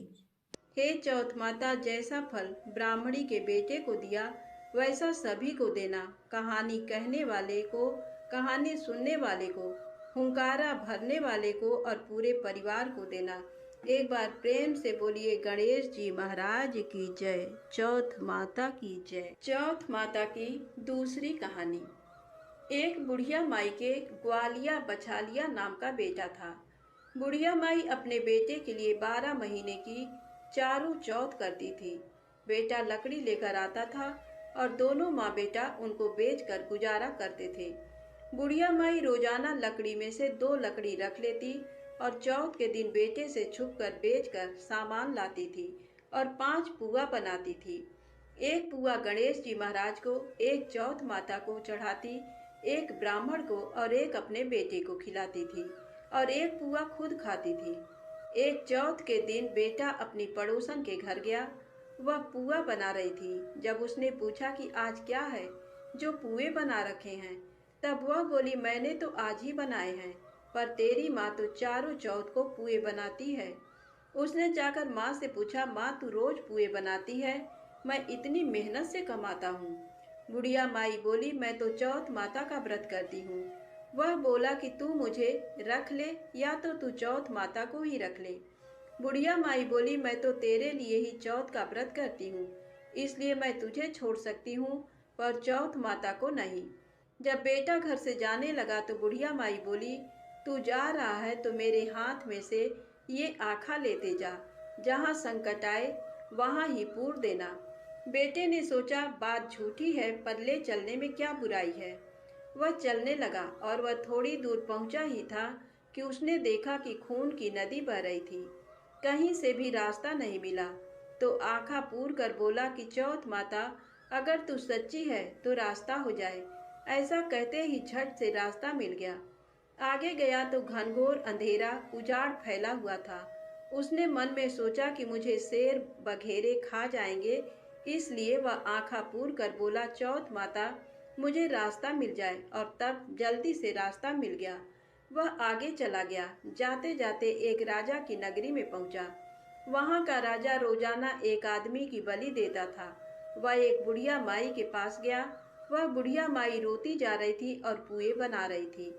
हे चौथ माता, जैसा फल ब्राह्मणी के बेटे को दिया वैसा सभी को देना। कहानी कहने वाले को, कहानी सुनने वाले को, हुंकारा भरने वाले को और पूरे परिवार को देना। एक बार प्रेम से बोलिए गणेश जी महाराज की जय, चौथ माता की जय। चौथ माता की दूसरी कहानी। एक बुढ़िया माई के ग्वालिया बछालिया नाम का बेटा था। बुढ़िया माई अपने बेटे के लिए 12 महीने की चारों चौथ करती थी। बेटा लकड़ी लेकर आता था और दोनों माँ बेटा उनको बेचकर गुजारा करते थे। बुढ़िया माई रोजाना लकड़ी में से 2 लकड़ी रख लेती और चौथ के दिन बेटे से छुपकर बेचकर सामान लाती थी और 5 पुआ बनाती थी। एक पुआ गणेश जी महाराज को, एक चौथ माता को चढ़ाती, एक ब्राह्मण को और एक अपने बेटे को खिलाती थी और एक पुआ खुद खाती थी। एक चौथ के दिन बेटा अपनी पड़ोसन के घर गया। वह पुआ बना रही थी। जब उसने पूछा कि आज क्या है जो पुए बना रखे हैं, तब वह बोली, मैंने तो आज ही बनाए हैं, पर तेरी माँ तो चारों चौथ को पुए बनाती है। उसने जाकर माँ से पूछा, माँ तू रोज पुए बनाती है, मैं इतनी मेहनत से कमाता हूँ। बुढ़िया माई बोली, मैं तो चौथ माता का व्रत करती हूँ। वह बोला कि तू मुझे रख ले या तो तू चौथ माता को ही रख ले। बुढ़िया माई बोली, मैं तो तेरे लिए ही चौथ का व्रत करती हूँ, इसलिए मैं तुझे छोड़ सकती हूँ, पर चौथ माता को नहीं। जब बेटा घर से जाने लगा तो बुढ़िया माई बोली, तू जा रहा है तो मेरे हाथ में से ये आखा लेते जा, जहाँ संकट आए वहाँ ही पूर देना। बेटे ने सोचा बात झूठी है, पर ले चलने में क्या बुराई है। वह चलने लगा और वह थोड़ी दूर पहुंचा ही था कि उसने देखा कि खून की नदी बह रही थी। कहीं से भी रास्ता नहीं मिला, तो आँखा पूर कर बोला कि चौथ माता, अगर तू सच्ची है तो रास्ता हो जाए। ऐसा कहते ही झट से रास्ता मिल गया। आगे गया तो घनघोर अंधेरा उजाड़ फैला हुआ था। उसने मन में सोचा कि मुझे शेर बघेरे खा जाएंगे, इसलिए वह आंखा पूर कर बोला, चौथ माता मुझे रास्ता मिल जाए, और तब जल्दी से रास्ता मिल गया। वह आगे चला गया। जाते जाते एक राजा की नगरी में पहुंचा। वहां का राजा रोजाना एक आदमी की बलि देता था। वह एक बुढ़िया माई के पास गया। वह बुढ़िया माई रोती जा रही थी और पुए बना रही थी।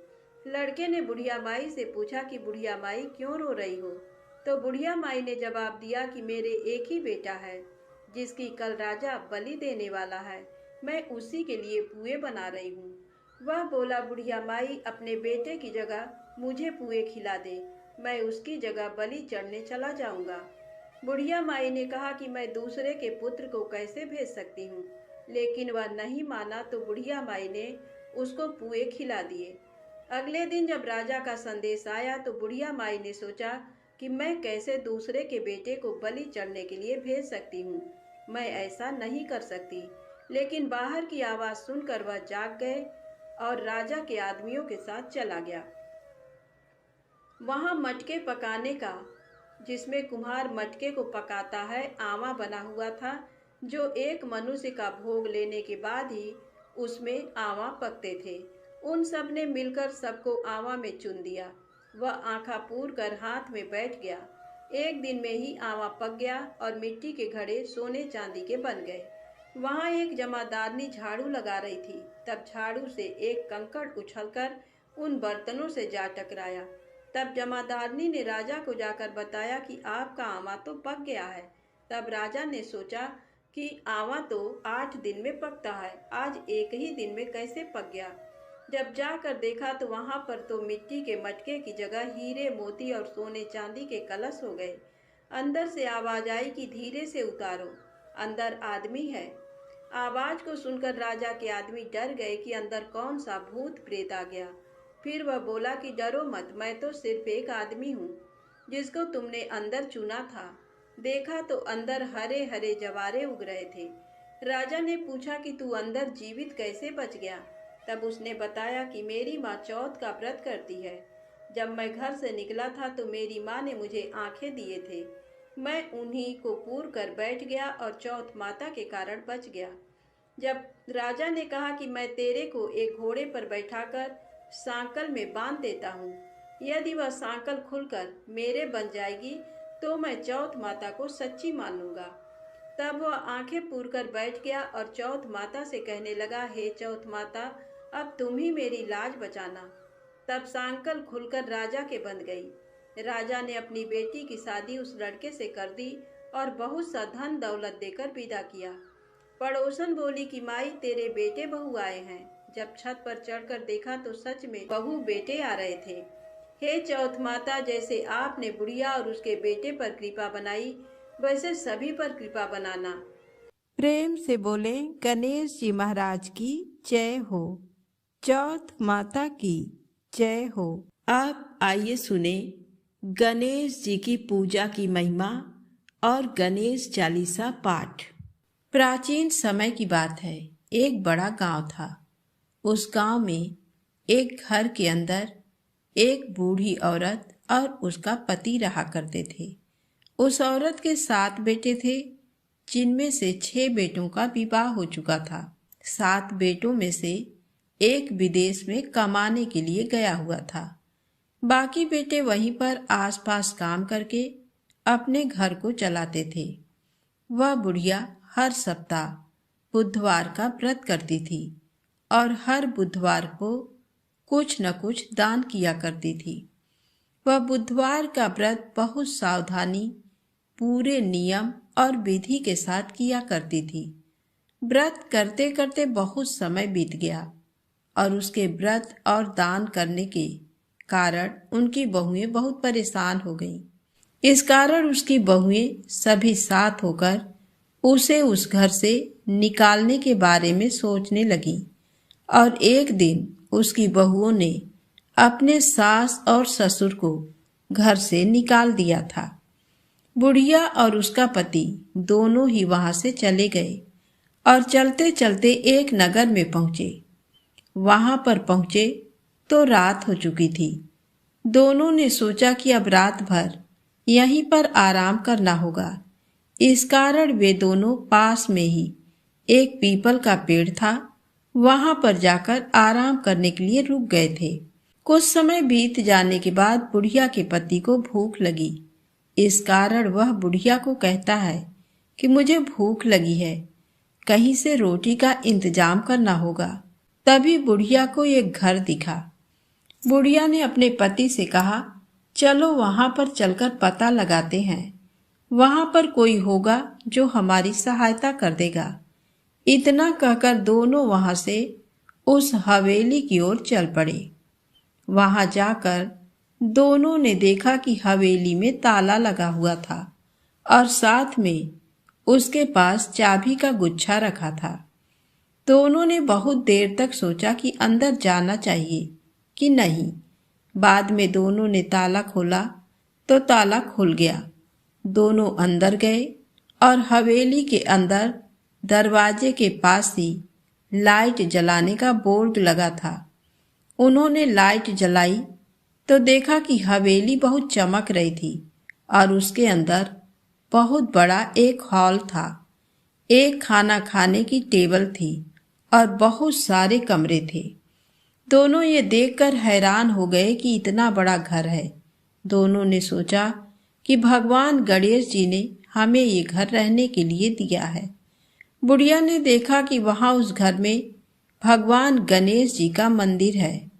लड़के ने बुढ़िया माई से पूछा कि बुढ़िया माई क्यों रो रही हो? तो बुढ़िया माई ने जवाब दिया कि मेरे एक ही बेटा है जिसकी कल राजा बलि देने वाला है। मैं उसी के लिए पुए बना रही हूँ। वह बोला, बुढ़िया माई अपने बेटे की जगह मुझे पुए खिला दे, मैं उसकी जगह बलि चढ़ने चला जाऊंगा। बुढ़िया माई ने कहा कि मैं दूसरे के पुत्र को कैसे भेज सकती हूँ, लेकिन वह नहीं माना तो बुढ़िया माई ने उसको पुए खिला दिए। अगले दिन जब राजा का संदेश आया तो बुढ़िया माई ने सोचा कि मैं कैसे दूसरे के बेटे को बलि चढ़ने के लिए भेज सकती हूँ, मैं ऐसा नहीं कर सकती। लेकिन बाहर की आवाज़ सुनकर वह जाग गए और राजा के आदमियों के साथ चला गया। वहाँ मटके पकाने का, जिसमें कुम्हार मटके को पकाता है, आवा बना हुआ था, जो एक मनुष्य का भोग लेने के बाद ही उसमें आवा पकते थे। उन सब ने मिलकर सबको आवा में चुन दिया। वह आंखा पूर कर हाथ में बैठ गया। एक दिन में ही आवा पक गया और मिट्टी के घड़े सोने चांदी के बन गए। वहाँ एक जमादारनी झाड़ू लगा रही थी। तब झाड़ू से एक कंकड़ उछलकर उन बर्तनों से जा टकराया। तब जमादारनी ने राजा को जाकर बताया कि आपका आवा तो पक गया है। तब राजा ने सोचा कि आवा तो 8 दिन में पकता है, आज एक ही दिन में कैसे पक गया। जब जाकर देखा तो वहां पर तो मिट्टी के मटके की जगह हीरे मोती और सोने चांदी के कलश हो गए। अंदर से आवाज आई कि धीरे से उतारो, अंदर आदमी है। आवाज को सुनकर राजा के आदमी डर गए कि अंदर कौन सा भूत प्रेत आ गया। फिर वह बोला कि डरो मत, मैं तो सिर्फ एक आदमी हूँ जिसको तुमने अंदर चुना था। देखा तो अंदर हरे हरे जवारे उग रहे थे। राजा ने पूछा कि तू अंदर जीवित कैसे बच गया? तब उसने बताया कि मेरी माँ चौथ का व्रत करती है। जब मैं घर से निकला था तो मेरी माँ ने मुझे आंखें दिए थे। मैं उन्हीं को पूर कर बैठ गया और चौथ माता के कारण बच गया। जब राजा ने कहा कि मैं तेरे को एक घोड़े पर बैठाकर सांकल में बांध देता हूँ, यदि वह सांकल खुलकर मेरे बन जाएगी तो मैं चौथ माता को सच्ची मान लूंगा। तब वह आंखें पूर कर बैठ गया और चौथ माता से कहने लगा, हे चौथ माता, अब तुम ही मेरी लाज बचाना। तब सांकल खुलकर राजा के बन गई। राजा ने अपनी बेटी की शादी उस लड़के से कर दी और बहुत सा धन दौलत देकर विदा किया। पड़ोसन बोली कि माई तेरे बेटे बहू आए हैं। जब छत पर चढ़कर देखा तो सच में बहू बेटे आ रहे थे। हे चौथ माता, जैसे आपने बुढ़िया और उसके बेटे पर कृपा बनाई वैसे सभी पर कृपा बनाना। प्रेम से बोले गणेश जी महाराज की जय हो, चौथ माता की जय हो। आप आइए सुने गणेश जी की पूजा की महिमा और गणेश चालीसा पाठ। प्राचीन समय की बात है। एक बड़ा गांव था। उस गांव में एक घर के अंदर एक बूढ़ी औरत और उसका पति रहा करते थे। उस औरत के 7 बेटे थे, जिनमें से 6 बेटों का विवाह हो चुका था। 7 बेटों में से एक विदेश में कमाने के लिए गया हुआ था। बाकी बेटे वहीं पर आसपास काम करके अपने घर को चलाते थे। वह बुढ़िया हर सप्ताह बुधवार का व्रत करती थी और हर बुधवार को कुछ न कुछ दान किया करती थी। वह बुधवार का व्रत बहुत सावधानी, पूरे नियम और विधि के साथ किया करती थी। व्रत करते करते बहुत समय बीत गया और उसके व्रत और दान करने के कारण उनकी बहुएं बहुत परेशान हो गईं। इस कारण उसकी बहुएं सभी साथ होकर उसे उस घर से निकालने के बारे में सोचने लगीं। और एक दिन उसकी बहुओं ने अपने सास और ससुर को घर से निकाल दिया था। बुढ़िया और उसका पति दोनों ही वहां से चले गए और चलते चलते एक नगर में पहुंचे। वहां पर पहुंचे तो रात हो चुकी थी। दोनों ने सोचा कि अब रात भर यहीं पर आराम करना होगा, इस कारण वे दोनों पास में ही एक पीपल का पेड़ था, वहां पर जाकर आराम करने के लिए रुक गए थे। कुछ समय बीत जाने के बाद बुढ़िया के पति को भूख लगी। इस कारण वह बुढ़िया को कहता है कि मुझे भूख लगी है, कहीं से रोटी का इंतजाम करना होगा। तभी बुढ़िया को एक घर दिखा। बुढ़िया ने अपने पति से कहा, चलो वहां पर चलकर पता लगाते हैं, वहां पर कोई होगा जो हमारी सहायता कर देगा। इतना कहकर दोनों वहां से उस हवेली की ओर चल पड़े। वहां जाकर दोनों ने देखा कि हवेली में ताला लगा हुआ था और साथ में उसके पास चाबी का गुच्छा रखा था। दोनों ने बहुत देर तक सोचा कि अंदर जाना चाहिए कि नहीं। बाद में दोनों ने ताला खोला तो ताला खुल गया। दोनों अंदर गए और हवेली के अंदर दरवाजे के पास ही लाइट जलाने का बोर्ड लगा था। उन्होंने लाइट जलाई तो देखा कि हवेली बहुत चमक रही थी और उसके अंदर बहुत बड़ा एक हॉल था। एक खाना खाने की टेबल थी और बहुत सारे कमरे थे। दोनों ये देखकर हैरान हो गए कि इतना बड़ा घर है। दोनों ने सोचा कि भगवान गणेश जी ने हमें ये घर रहने के लिए दिया है। बुढ़िया ने देखा कि वहां उस घर में भगवान गणेश जी का मंदिर है।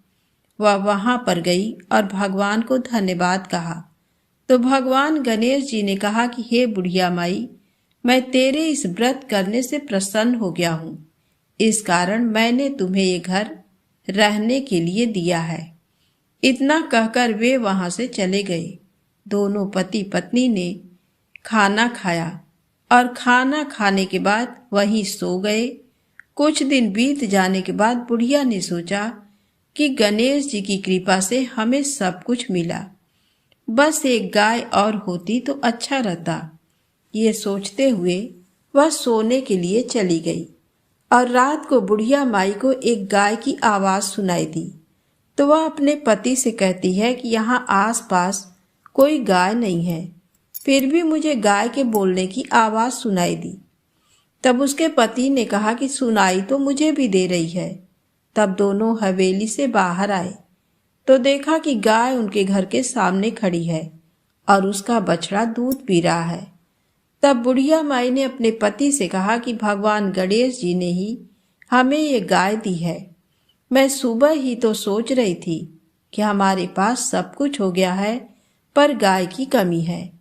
वह वहां पर गई और भगवान को धन्यवाद कहा। तो भगवान गणेश जी ने कहा कि हे बुढ़िया माई, मैं तेरे इस व्रत करने से प्रसन्न हो गया हूँ, इस कारण मैंने तुम्हें ये घर रहने के लिए दिया है। इतना कहकर वे वहां से चले गए। दोनों पति पत्नी ने खाना खाया और खाना खाने के बाद वहीं सो गए। कुछ दिन बीत जाने के बाद बुढ़िया ने सोचा कि गणेश जी की कृपा से हमें सब कुछ मिला, बस एक गाय और होती तो अच्छा रहता। ये सोचते हुए वह सोने के लिए चली गई और रात को बुढ़िया माई को एक गाय की आवाज सुनाई दी। तो वह अपने पति से कहती है कि यहाँ आसपास कोई गाय नहीं है, फिर भी मुझे गाय के बोलने की आवाज सुनाई दी। तब उसके पति ने कहा कि सुनाई तो मुझे भी दे रही है। तब दोनों हवेली से बाहर आए तो देखा कि गाय उनके घर के सामने खड़ी है और उसका बछड़ा दूध पी रहा है। तब बुढ़िया माई ने अपने पति से कहा कि भगवान गणेश जी ने ही हमें ये गाय दी है। मैं सुबह ही तो सोच रही थी कि हमारे पास सब कुछ हो गया है, पर गाय की कमी है।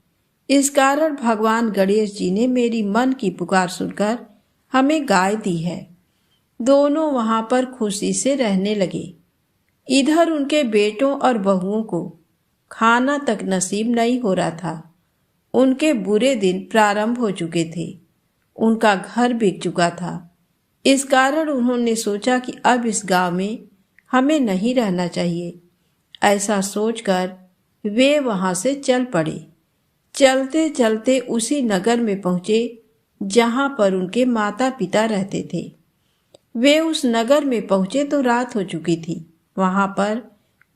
इस कारण भगवान गणेश जी ने मेरी मन की पुकार सुनकर हमें गाय दी है। दोनों वहां पर खुशी से रहने लगे। इधर उनके बेटों और बहुओं को खाना तक नसीब नहीं हो रहा था। उनके बुरे दिन प्रारंभ हो चुके थे। उनका घर बिक चुका था। इस कारण उन्होंने सोचा कि अब इस गांव में हमें नहीं रहना चाहिए। ऐसा सोचकर वे वहां से चल पड़े। चलते चलते उसी नगर में पहुंचे जहां पर उनके माता पिता रहते थे। वे उस नगर में पहुंचे तो रात हो चुकी थी। वहां पर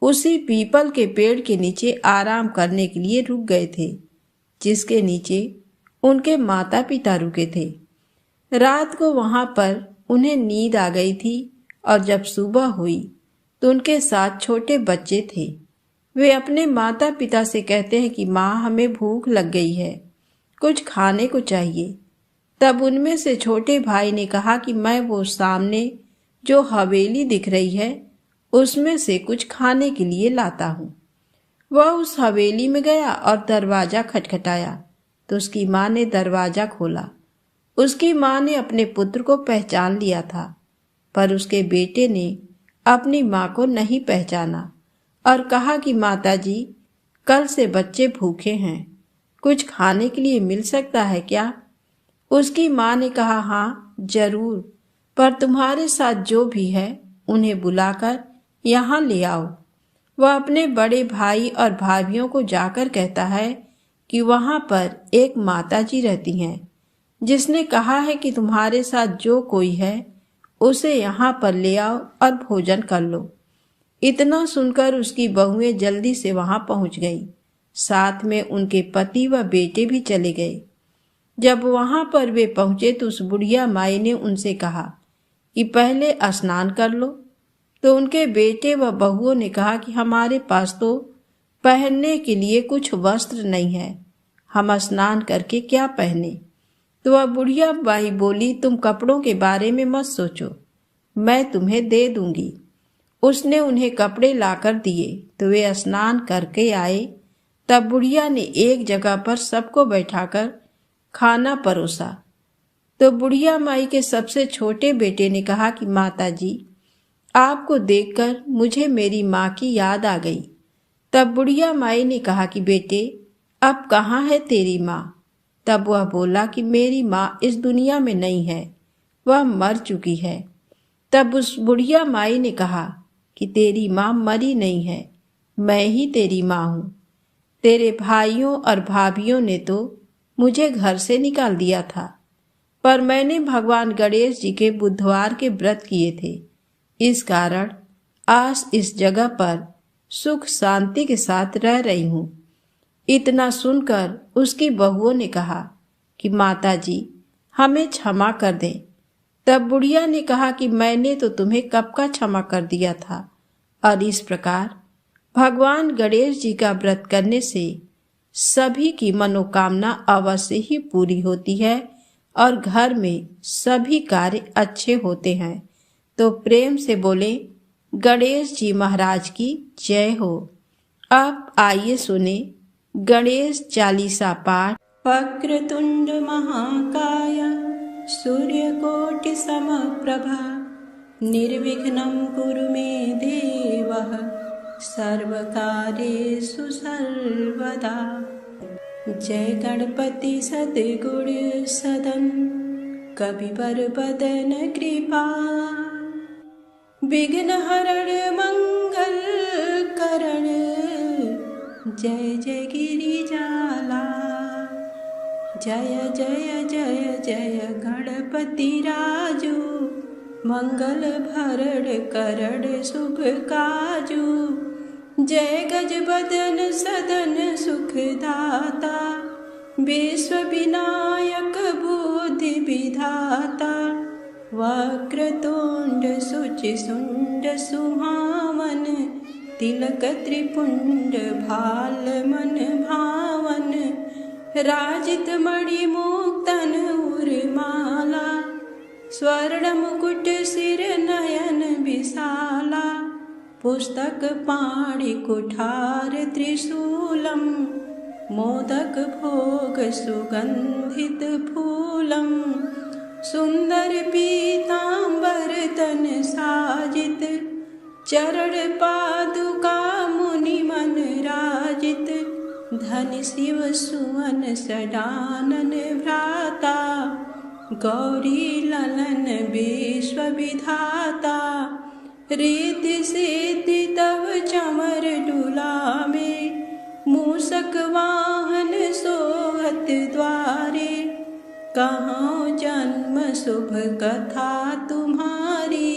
उसी पीपल के पेड़ के नीचे आराम करने के लिए रुक गए थे, जिसके नीचे उनके माता पिता रुके थे। रात को वहां पर उन्हें नींद आ गई थी और जब सुबह हुई तो उनके साथ छोटे बच्चे थे। वे अपने माता पिता से कहते हैं कि माँ, हमें भूख लग गई है, कुछ खाने को चाहिए। तब उनमें से छोटे भाई ने कहा कि मैं वो सामने जो हवेली दिख रही है उसमें से कुछ खाने के लिए लाता हूँ। वह उस हवेली में गया और दरवाजा खटखटाया तो उसकी माँ ने दरवाजा खोला। उसकी माँ ने अपने पुत्र को पहचान लिया था, पर उसके बेटे ने अपनी माँ को नहीं पहचाना और कहा कि माताजी, कल से बच्चे भूखे हैं, कुछ खाने के लिए मिल सकता है क्या? उसकी माँ ने कहा, हाँ जरूर, पर तुम्हारे साथ जो भी है उन्हें बुलाकर यहाँ ले आओ। वह अपने बड़े भाई और भाभियों को जाकर कहता है कि वहाँ पर एक माताजी रहती हैं, जिसने कहा है कि तुम्हारे साथ जो कोई है उसे यहाँ पर ले आओ और भोजन कर लो। इतना सुनकर उसकी बहुएं जल्दी से वहां पहुंच गईं। साथ में उनके पति व बेटे भी चले गए। जब वहां पर वे पहुंचे तो उस बुढ़िया माई ने उनसे कहा कि पहले स्नान कर लो। तो उनके बेटे व बहुओं ने कहा कि हमारे पास तो पहनने के लिए कुछ वस्त्र नहीं है, हम स्नान करके क्या पहने। तो वह बुढ़िया माई बोली, तुम कपड़ों के बारे में मत सोचो, मैं तुम्हें दे दूंगी। उसने उन्हें कपड़े लाकर दिए तो वे स्नान करके आए। तब बुढ़िया ने एक जगह पर सबको बैठाकर खाना परोसा। तो बुढ़िया माई के सबसे छोटे बेटे ने कहा कि माता जी, आपको देखकर मुझे मेरी माँ की याद आ गई। तब बुढ़िया माई ने कहा कि बेटे, अब कहाँ है तेरी माँ। तब वह बोला कि मेरी माँ इस दुनिया में नहीं है, वह मर चुकी है। तब उस बुढ़िया माई ने कहा कि तेरी माँ मरी नहीं है, मैं ही तेरी माँ हूँ। तेरे भाइयों और भाभियों ने तो मुझे घर से निकाल दिया था, पर मैंने भगवान गणेश जी के बुधवार के व्रत किए थे, इस कारण आज इस जगह पर सुख शांति के साथ रह रही हूँ। इतना सुनकर उसकी बहुओं ने कहा कि माता जी, हमें क्षमा कर दें। तब बुढ़िया ने कहा कि मैंने तो तुम्हें कब का क्षमा कर दिया था। और इस प्रकार भगवान गणेश जी का व्रत करने से सभी की मनोकामना अवश्य ही पूरी होती है और घर में सभी कार्य अच्छे होते हैं। तो प्रेम से बोले गणेश जी महाराज की जय हो। अब आइए सुने गणेश चालीसा पाठ। वक्रतुंड महाकाय सूर्यकोटि समप्रभा निर्विघ्नं कुरु मे देव सर्वकार्येषु सर्वदा। जय गणपति सद्गुण सदन कविवर बदन कृपा विघ्न हरण मंगल करण जय जय गिरिजाला। जय जय जय जय गणपति राजू मंगल भरण करण शुभ काजू। जय गजबदन सदन सुखदाता विश्व विनायक बुद्धि विधाता। वक्रतुंड शुचि सुंड सुहावन तिलक त्रिपुंड भाल मन भावन। राजित मणि मुक्तन उर्माला स्वर्ण मुकुट सिर नयन विशाला। पुस्तक पाणि कुठार त्रिशूलम मोदक भोग सुगंधित फूलम। सुंदर पीतांबर तन साजित चरण पादुका मुनि मन राजित। धन शिव सुवन सडानन भ्राता गौरी ललन विश्व विधाता। रिद्धि सिद्धि तव चमर डुलावे मूषक वाहन सोहत द्वारे। कहाँ जन्म शुभ कथा तुम्हारी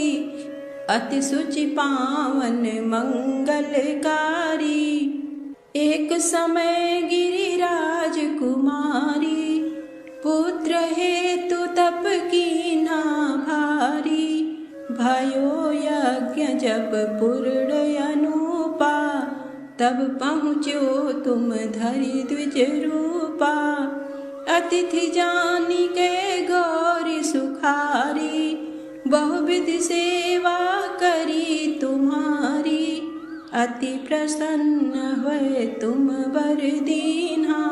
अति सुचि पावन मंगलकारी। एक समय गिरिराज कुमारी पुत्र हेतु तप कीना भारी। भयो यज्ञ जब पूर्ण अनुपा तब पहुँचो तुम धरि द्विज रूपा। अतिथि जानी के गौरी सुखारी बहुविधि सेवा करी तुम्हारी। अति प्रसन्न हुए तुम वर दीन्हा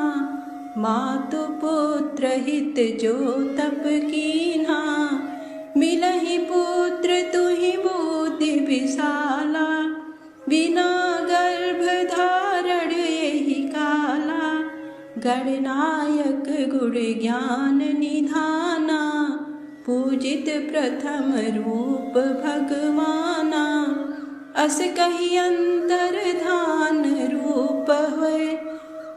मातु पुत्र हित जो तप कीन्हा। मिलहि पुत्र तुहि बुद्धि विशाला बिना गर्भ धारण यही काला। गणनायक गुण ज्ञान निधाना पूजित प्रथम रूप भगवाना। अस कही अंतर धान रूप हुए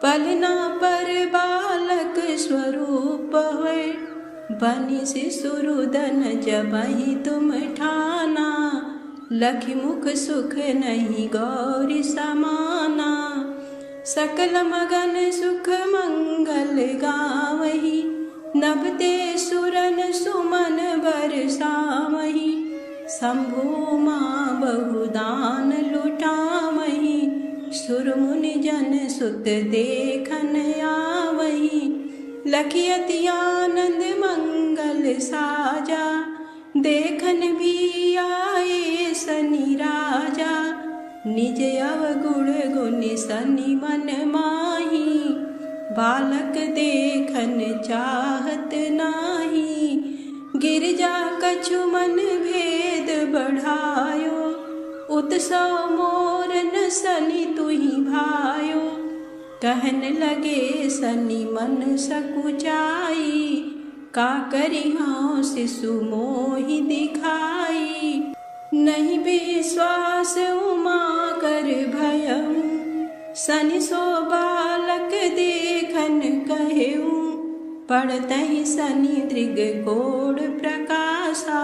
पलना पर बालक स्वरूप हुए। बनि शिशुरुदन जबहि तुम ठाना लखि मुख सुख नहीं गौरी समाना। सकल मगन सुख मंगल गावही नभते सुरन सुमन बरसावहीं, शंभु माँ बहुदान लुटावहीं। सुर मुनि जन सुत देखन आवहीं, लखियति आनंद मंगल साजा। देखन भी आए शनि राजा, निज अवगुण गुण शनि मन माही। बालक देखन चाहत नाही, गिरजा कछु मन भेद बढ़ायो। उत्सव मोर न शनि तुहि भायो, कहन लगे शनि मन सकुचाई। का करिहाँ शिशु मोहि दिखाई, नहीं विश्वास उमा कर भयऊ। शनि सो बालक देखन कहेऊ, पड़तहि शनि दृग कोड प्रकाशा।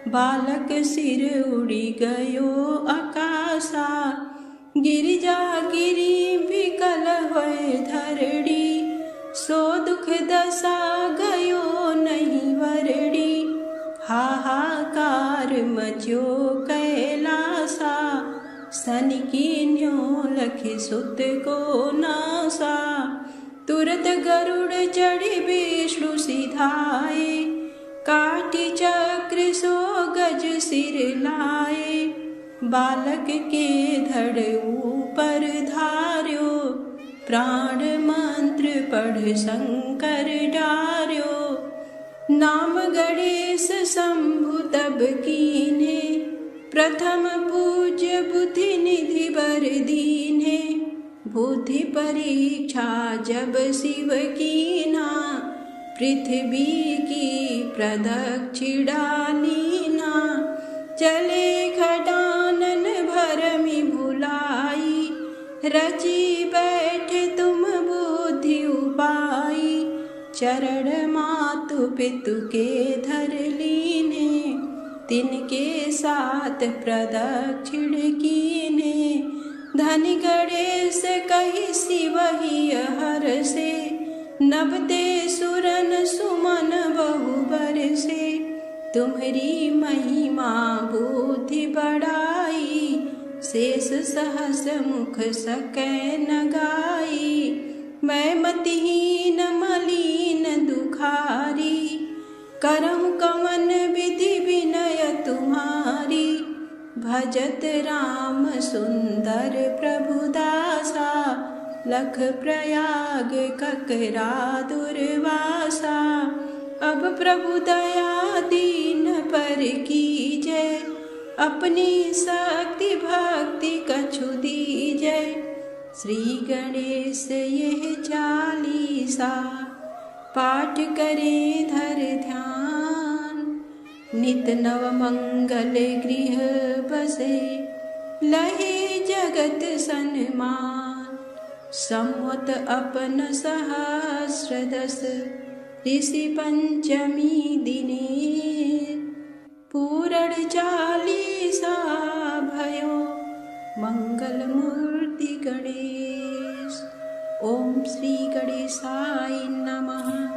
बालक सिर उड़ी गयो आकाशा, गिरिजा गिरी विकल होय धरड़ी। सो दुख दशा गयो नहीं वरड़ी, हाहाकार मचो कैलासा। शनि कीन्यो लखि सुत को नासा, तुरत गरुड़ चढ़ी विष्णु सिधाए। काटी चक्र सो गज सिर लाए, बालक के धड़ ऊपर धार्यो। प्राण मंत्र पढ़ शंकर डार्यो, नाम गणेश शंभु तब कीन्हे। प्रथम पूज्य बुद्धि निधि बर दीन्हे, बुद्धि परीक्षा जब शिव कीना। पृथ्वी की प्रदक्षिणा लीना, चले खटानन भरमि भुलाई। रची बैठे तुम बुद्धि उपाई, चरण मातु पितु के धर लीने। तिनके साथ प्रदक्षिण कीने, धनि गणेश कहि शिवहि हर से। नभते सुरन सुमन बहु बरसे, तुम्हरी महिमा बुद्धि बढ़ाई। शेष सहस मुख सकै न गाई, मैं मतिहीन मलिन दुखारी। करहु कवन विधि विनय तुम्हारी, भजत राम सुंदर प्रभु दासा। लख प्रयाग ककरा दुर्वासा, अब प्रभु दया दीन पर कीजय। अपनी शक्ति भक्ति कछु दीजय, श्री गणेश यह चालीसा। पाठ करें धर ध्यान, नित नव मंगल गृह बसे। लहे जगत सन्मान, संवत अपन सहस्र दस। ऋषि पंचमी दिने, पूरण चालीसा भयो। मंगल मूर्ति गणेश, ओम श्री गणेशाय नमः।